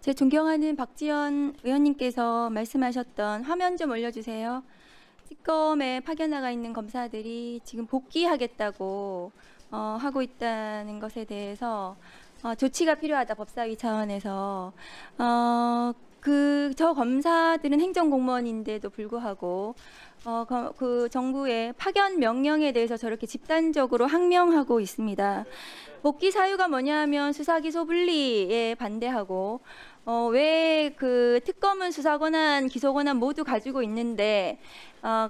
제 존경하는 박지원 의원님께서 말씀하셨던 화면 좀 올려주세요. 특검에 파견나가 있는 검사들이 지금 복귀하겠다고 하고 있다는 것에 대해서 조치가 필요하다, 법사위 차원에서. 저 검사들은 행정공무원인데도 불구하고 그 정부의 파견 명령에 대해서 저렇게 집단적으로 항명하고 있습니다. 복귀 사유가 뭐냐면 수사기소 분리에 반대하고 왜 그 특검은 수사권한, 기소권한 모두 가지고 있는데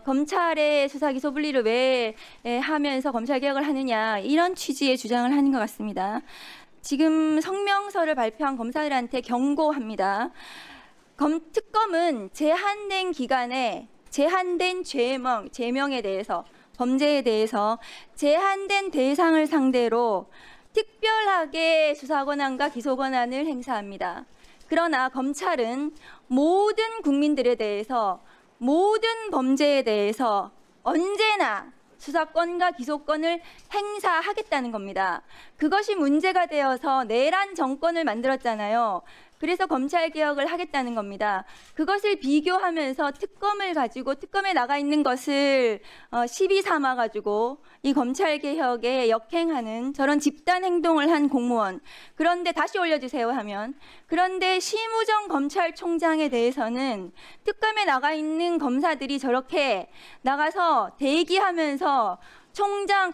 검찰의 수사기소 분리를 왜 하면서 검찰개혁을 하느냐, 이런 취지의 주장을 하는 것 같습니다. 지금 성명서를 발표한 검사들한테 경고합니다. 특검은 제한된 기간에 제한된 죄명에 대해서, 범죄에 대해서 제한된 대상을 상대로 특별하게 수사권한과 기소권한을 행사합니다. 그러나 검찰은 모든 국민들에 대해서, 모든 범죄에 대해서 언제나 수사권과 기소권을 행사하겠다는 겁니다. 그것이 문제가 되어서 내란 정권을 만들었잖아요. 그래서 검찰개혁을 하겠다는 겁니다. 그것을 비교하면서 특검을 가지고, 특검에 나가 있는 것을 시비 삼아가지고 이 검찰개혁에 역행하는 저런 집단 행동을 한 공무원. 그런데 다시 올려주세요 하면, 그런데 심우정 검찰총장에 대해서는 특검에 나가 있는 검사들이 저렇게 나가서 대기하면서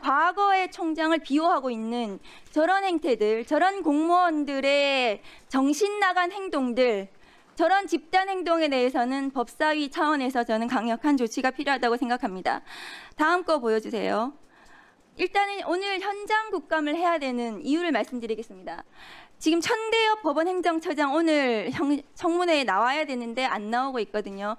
과거의 총장을 비호하고 있는 저런 행태들, 저런 공무원들의 정신 나간 행동들, 저런 집단 행동에 대해서는 법사위 차원에서 저는 강력한 조치가 필요하다고 생각합니다. 다음 거 보여주세요. 일단은 오늘 현장 국감을 해야 되는 이유를 말씀드리겠습니다. 지금 천대엽 법원행정처장 오늘 청문회에 나와야 되는데 안 나오고 있거든요.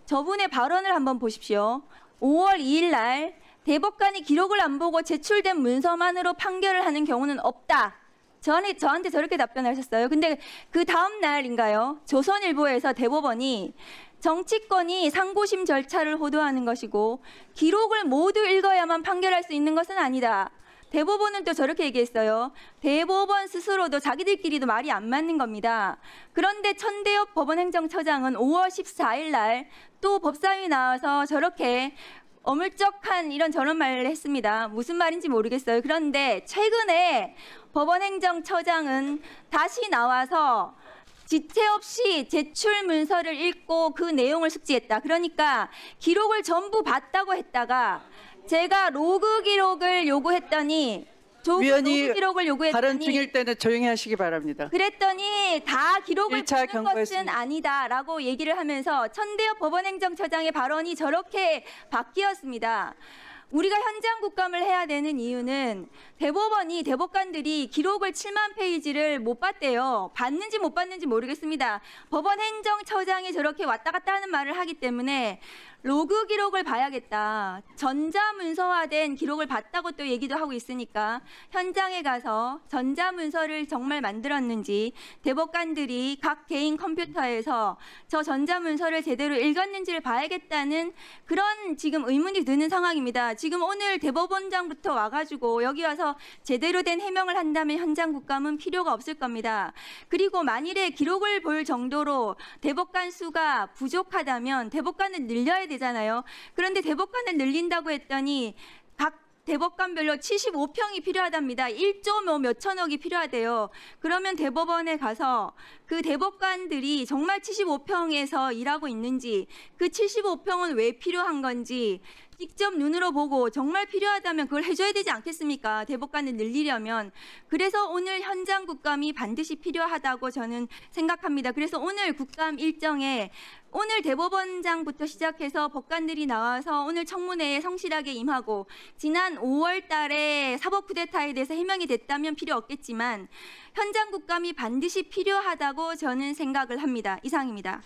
저분의 발언을 한번 보십시오. 5월 2일 날 대법관이 기록을 안 보고 제출된 문서만으로 판결을 하는 경우는 없다. 저한테 저렇게 답변하셨어요. 근데 그 다음 날인가요? 조선일보에서 대법원이 정치권이 상고심 절차를 호도하는 것이고 기록을 모두 읽어야만 판결할 수 있는 것은 아니다. 대법원은 또 저렇게 얘기했어요. 대법원 스스로도 자기들끼리도 말이 안 맞는 겁니다. 그런데 천대엽 법원행정처장은 5월 14일 날 또 법사위 나와서 저렇게 어물쩍한 이런 저런 말을 했습니다. 무슨 말인지 모르겠어요. 그런데 최근에 법원행정처장은 다시 나와서 지체 없이 제출 문서를 읽고 그 내용을 숙지했다. 그러니까 기록을 전부 봤다고 했다가 제가 로그 기록을 요구했더니 위원이 기록을 발언 중일 때는 조용히 하시기 바랍니다. 그랬더니 다 기록을 보는 것은 경고했습니다. 아니다라고 얘기를 하면서 천대엽 법원행정처장의 발언이 저렇게 바뀌었습니다. 우리가 현장 국감을 해야 되는 이유는 대법관들이 기록을 7만 페이지를 못 봤대요. 봤는지 못 봤는지 모르겠습니다. 법원행정처장이 저렇게 왔다 갔다 하는 말을 하기 때문에 로그 기록을 봐야겠다. 전자문서화된 기록을 봤다고 또 얘기도 하고 있으니까 현장에 가서 전자문서를 정말 만들었는지, 대법관들이 각 개인 컴퓨터에서 저 전자문서를 제대로 읽었는지를 봐야겠다는 그런 지금 의문이 드는 상황입니다. 지금 오늘 대법원장부터 와가지고 여기 와서 제대로 된 해명을 한다면 현장 국감은 필요가 없을 겁니다. 그리고 만일에 기록을 볼 정도로 대법관 수가 부족하다면 대법관은 늘려야 되잖아요. 그런데 대법관을 늘린다고 했더니 각 대법관별로 75평이 필요하답니다. 1조 몇천억이 필요하대요. 그러면 대법원에 가서 그 대법관들이 정말 75평에서 일하고 있는지, 그 75평은 왜 필요한 건지 직접 눈으로 보고 정말 필요하다면 그걸 해줘야 되지 않겠습니까? 대법관을 늘리려면. 그래서 오늘 현장 국감이 반드시 필요하다고 저는 생각합니다. 그래서 오늘 국감 일정에 오늘 대법원장부터 시작해서 법관들이 나와서 오늘 청문회에 성실하게 임하고, 지난 5월 달에 사법 쿠데타에 대해서 해명이 됐다면 필요 없겠지만 현장 국감이 반드시 필요하다고 저는 생각을 합니다. 이상입니다.